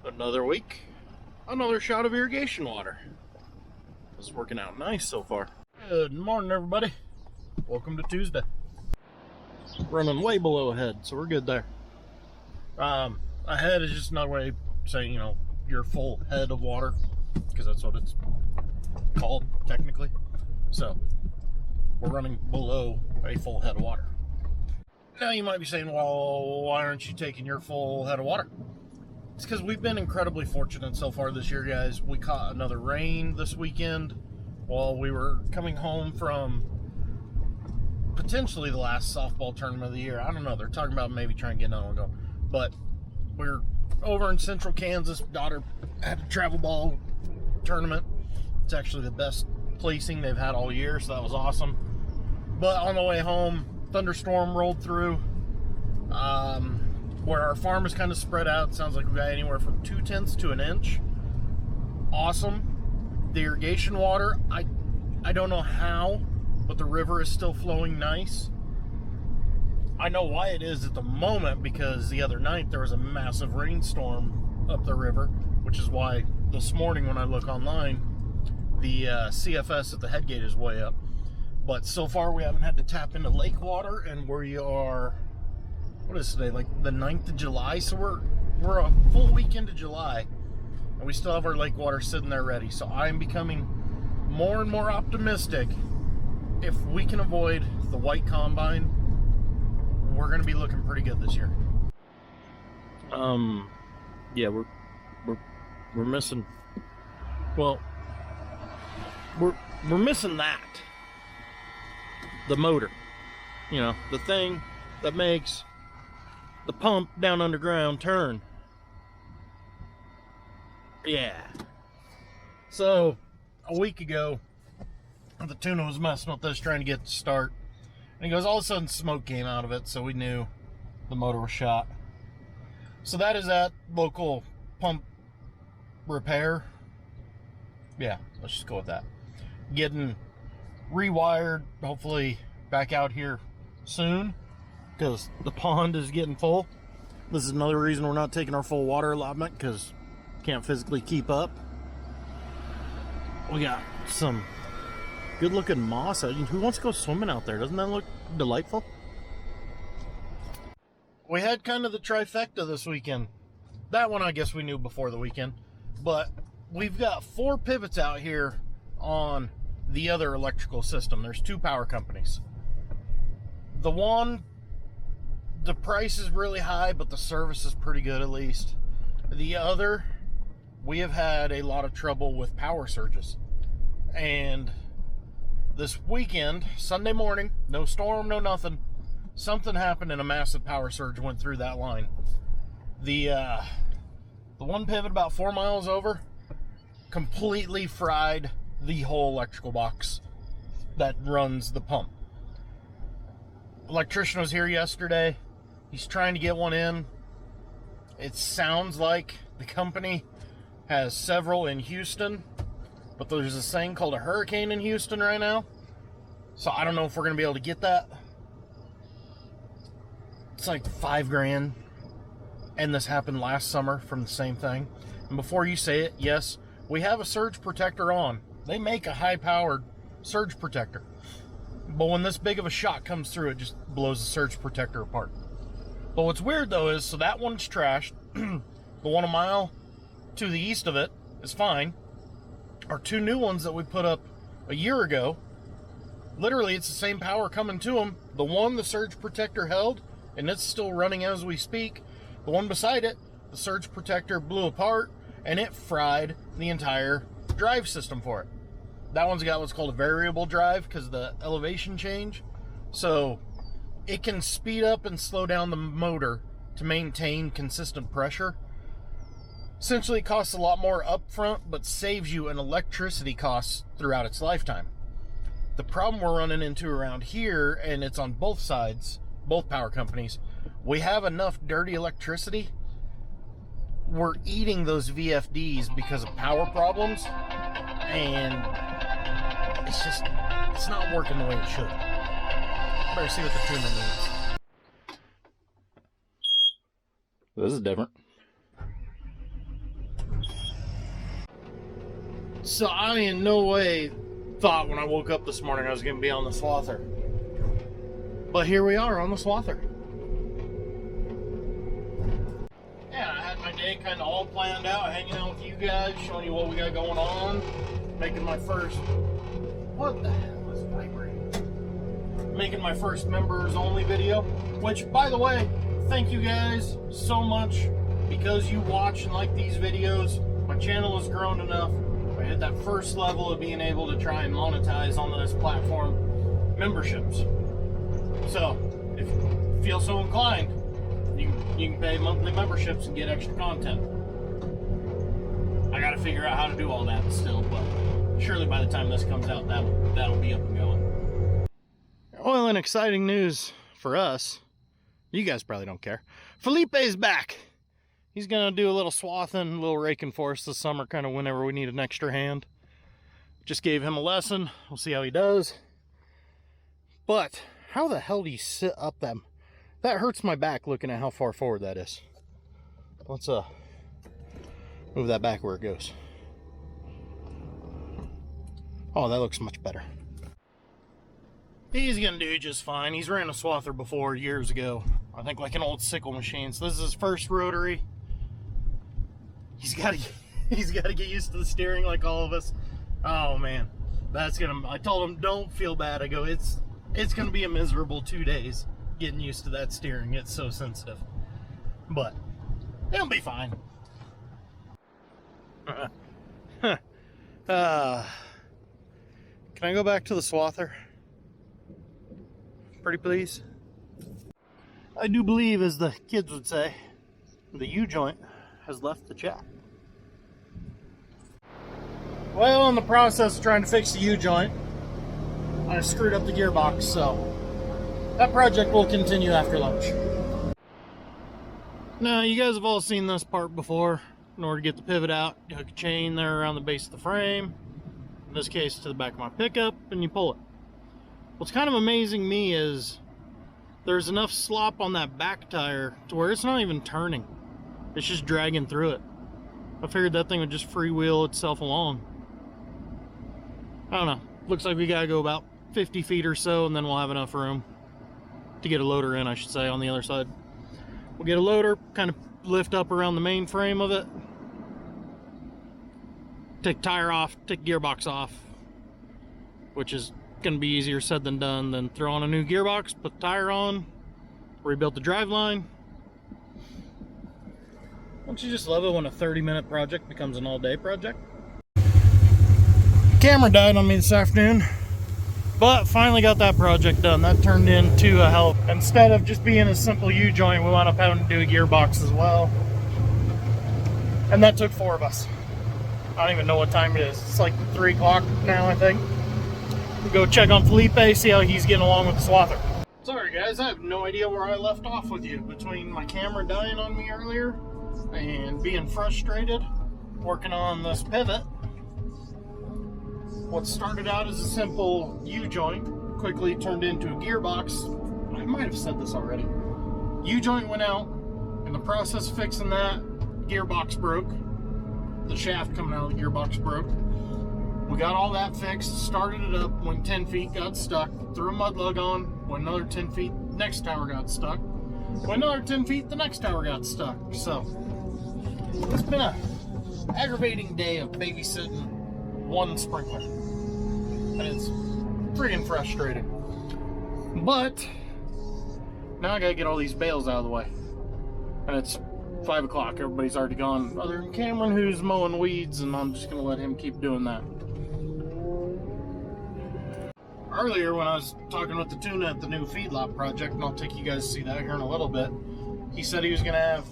Another week, another shot of irrigation water. It's working out nice so far. Good morning, everybody. Welcome to Tuesday. Running way below ahead, so we're good there. Ahead is just another way of saying, your full head of water, because that's what it's called technically. So we're running below a full head of water. Now you might be saying, well, why aren't you taking your full head of water? It's because we've been incredibly fortunate so far this year, guys. We caught another rain this weekend while we were coming home from potentially the last softball tournament of the year. I don't know. They're talking about maybe trying to get another one going. But we're over in central Kansas. Daughter had a travel ball tournament. It's actually the best placing they've had all year, so that was awesome. But on the way home, thunderstorm rolled through. Where our farm is kind of spread out, sounds like we got anywhere from 2/10 to an inch. Awesome. The irrigation water, I don't know how, but the river is still flowing nice. I know why it is at the moment, because the other night there was a massive rainstorm up the river, which is why this morning when I look online, the CFS at the head gate is way up. But so far we haven't had to tap into lake water, and we are, what is today, like the 9th of July, so we're a full week into July, and we still have our lake water sitting there ready. So I'm becoming more and more optimistic. If we can avoid the white combine, we're going to be looking pretty good this year. Yeah, we're missing, well, we're missing that, the motor, the thing that makes the pump down underground turn. Yeah. So a week ago, the tuna was messing with this, trying to get it to start, and he goes, all of a sudden smoke came out of it, so we knew the motor was shot. So that is that local pump repair. Yeah, let's just go with that. Getting rewired, hopefully back out here soon, because the pond is getting full. This is another reason we're not taking our full water allotment, because can't physically keep up. We got some good looking moss. Who wants to go swimming out there? Doesn't that look delightful? We had kind of the trifecta this weekend. That one I guess we knew before the weekend, but we've got 4 pivots out here on the other electrical system. There's 2 power companies. The one, the price is really high, but the service is pretty good at least. The other, we have had a lot of trouble with power surges. And this weekend, Sunday morning, no storm, no nothing, something happened and a massive power surge went through that line. The one pivot about 4 miles over completely fried the whole electrical box that runs the pump. Electrician was here yesterday. He's trying to get one in. It sounds like the company has several in Houston, but there's this thing called a hurricane in Houston right now. So I don't know if we're going to be able to get that. It's like $5 grand. And this happened last summer from the same thing. And before you say it, yes, we have a surge protector on. They make a high-powered surge protector. But when this big of a shock comes through, it just blows the surge protector apart. But what's weird, though, is, so that one's trashed. The one a mile to the east of it is fine. Our 2 new ones that we put up a year ago, literally, it's the same power coming to them. The one, the surge protector held, and it's still running as we speak. The one beside it, the surge protector blew apart, and it fried the entire drive system for it. That one's got what's called a variable drive because of the elevation change. So it can speed up and slow down the motor to maintain consistent pressure. Essentially, it costs a lot more upfront, but saves you in electricity costs throughout its lifetime. The problem we're running into around here, and it's on both sides, both power companies, we have enough dirty electricity. We're eating those VFDs because of power problems, and it's not working the way it should. Better see what the tuna needs. This is different. So I in no way thought when I woke up this morning I was going to be on the swather. But here we are on the swather. Yeah, I had my day kind of all planned out, hanging out with you guys, showing you what we got going on, making my first... What the hell is vibrating? Making my first members only video, which, by the way, thank you guys so much. Because you watch and like these videos, my channel has grown enough. I hit that first level of being able to try and monetize on this platform memberships. So, if you feel so inclined, you can pay monthly memberships and get extra content. I got to figure out how to do all that still, but surely by the time this comes out, that'll be up and going. Well, and exciting news for us. You guys probably don't care. Felipe's back. He's going to do a little swathing, a little raking for us this summer, kind of whenever we need an extra hand. Just gave him a lesson. We'll see how he does. But how the hell do you sit up them? That hurts my back looking at how far forward that is. Let's move that back where it goes. Oh, that looks much better. He's going to do just fine. He's ran a swather before years ago. I think like an old sickle machine. So this is his first rotary. He's got to get used to the steering like all of us. Oh man, I told him don't feel bad. I go, it's gonna be a miserable 2 days getting used to that steering. It's so sensitive, but it'll be fine. Can I go back to the swather? Pretty please. I do believe, as the kids would say, the U-joint has left the chat. Well, in the process of trying to fix the U-joint, I screwed up the gearbox, so that project will continue after lunch. Now, you guys have all seen this part before. In order to get the pivot out, you hook a chain there around the base of the frame, in this case to the back of my pickup, and you pull it. What's kind of amazing me is there's enough slop on that back tire to where it's not even turning. It's just dragging through it. I figured that thing would just freewheel itself along. I don't know. Looks like we gotta go about 50 feet or so, and then we'll have enough room to get a loader in, I should say, on the other side. We'll get a loader, kind of lift up around the main frame of it. Take tire off, take gearbox off, which is gonna be easier said than done. Then throw on a new gearbox, put the tire on, rebuild the driveline. Don't you just love it when a 30-minute project becomes an all-day project? Camera died on me this afternoon, but finally got that project done. That turned into a hell. Instead of just being a simple U-joint, we wound up having to do a gearbox as well. And that took 4 of us. I don't even know what time it is. It's like 3 o'clock now, I think. We'll go check on Felipe, see how he's getting along with the swather. Sorry guys, I have no idea where I left off with you. Between my camera dying on me earlier and being frustrated working on this pivot, what started out as a simple U-joint quickly turned into a gearbox. I might have said this already. U-joint went out. In the process of fixing that, gearbox broke. The shaft coming out of the gearbox broke. We got all that fixed, started it up, went 10 feet, got stuck, threw a mud lug on, went another 10 feet, next tower got stuck. Went another 10 feet, the next tower got stuck. So, it's been a aggravating day of babysitting one sprinkler. And it's friggin' frustrating. But now I gotta get all these bales out of the way. And it's 5 o'clock, everybody's already gone, other than Cameron, who's mowing weeds, and I'm just gonna let him keep doing that. Earlier when I was talking with the tuna at the new feedlot project, and I'll take you guys to see that here in a little bit, he said he was gonna have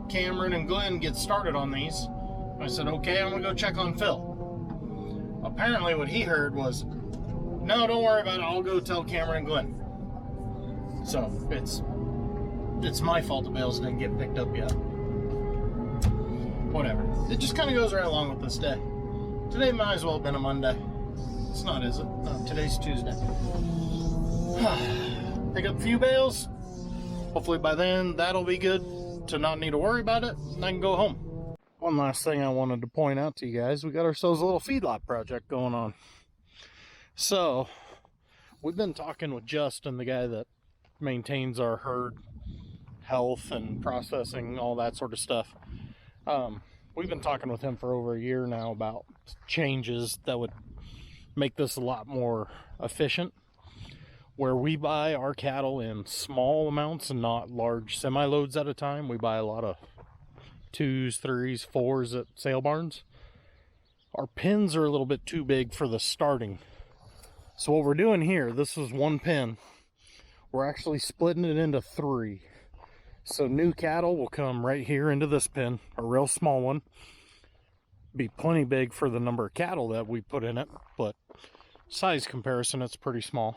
Cameron and Glenn get started on these. I said, okay, I'm gonna go check on Phil. Apparently what he heard was, no, don't worry about it, I'll go tell Cameron and Glenn. So, it's my fault the bales didn't get picked up yet. Whatever. It just kind of goes right along with this day. Today might as well have been a Monday. It's not, is it? No, today's Tuesday. Pick up a few bales. Hopefully by then that'll be good to not need to worry about it, and I can go home. One last thing I wanted to point out to you guys, we got ourselves a little feedlot project going on. So, we've been talking with Justin, the guy that maintains our herd health and processing, all that sort of stuff. We've been talking with him for over a year now about changes that would make this a lot more efficient, where we buy our cattle in small amounts and not large semi-loads at a time. We buy a lot of 2s, 3s, 4s at sale barns. Our pens are a little bit too big for the starting. So what we're doing here, this is one pen. We're actually splitting it into 3. So new cattle will come right here into this pen, a real small one. Be plenty big for the number of cattle that we put in it, but size comparison, it's pretty small.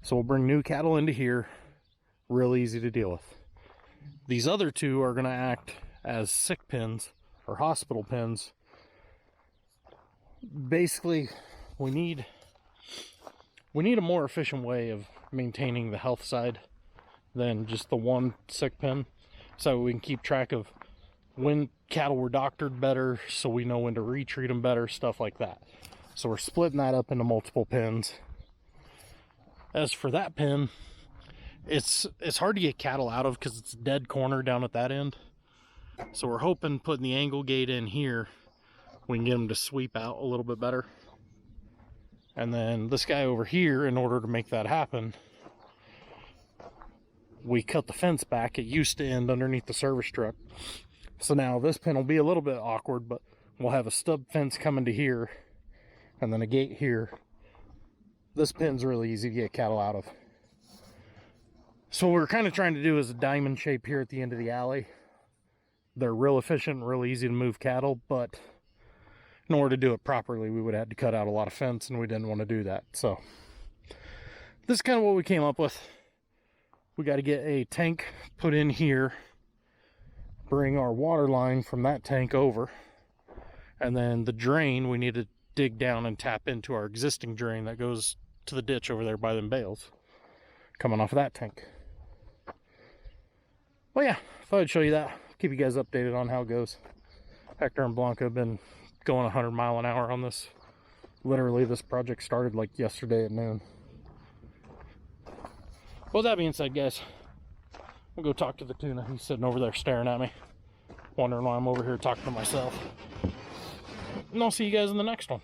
So we'll bring new cattle into here, real easy to deal with. These other 2 are going to act as sick pens or hospital pens. Basically, we need a more efficient way of maintaining the health side than just the one sick pen, so we can keep track of when cattle were doctored better, so we know when to retreat them better, stuff like that. So we're splitting that up into multiple pens. As for that pen, it's hard to get cattle out of because it's a dead corner down at that end. So we're hoping putting the angle gate in here, we can get them to sweep out a little bit better. And then this guy over here, in order to make that happen, we cut the fence back. It used to end underneath the service truck. So now this pen will be a little bit awkward, but we'll have a stub fence coming to here and then a gate here. This pen's really easy to get cattle out of. So what we're kind of trying to do is a diamond shape here at the end of the alley. They're real efficient, real easy to move cattle, but in order to do it properly, we would have to cut out a lot of fence, and we didn't want to do that. So this is kind of what we came up with. We got to get a tank put in here, bring our water line from that tank over, and then the drain, we need to dig down and tap into our existing drain that goes to the ditch over there by them bales, coming off of that tank. Well, yeah, thought I'd show you that. Keep you guys updated on how it goes. Hector and Blanca have been going 100 miles an hour on this. Literally, this project started like yesterday at noon. Well, that being said, guys, we'll go talk to the tuna. He's sitting over there staring at me, wondering why I'm over here talking to myself. And I'll see you guys in the next one.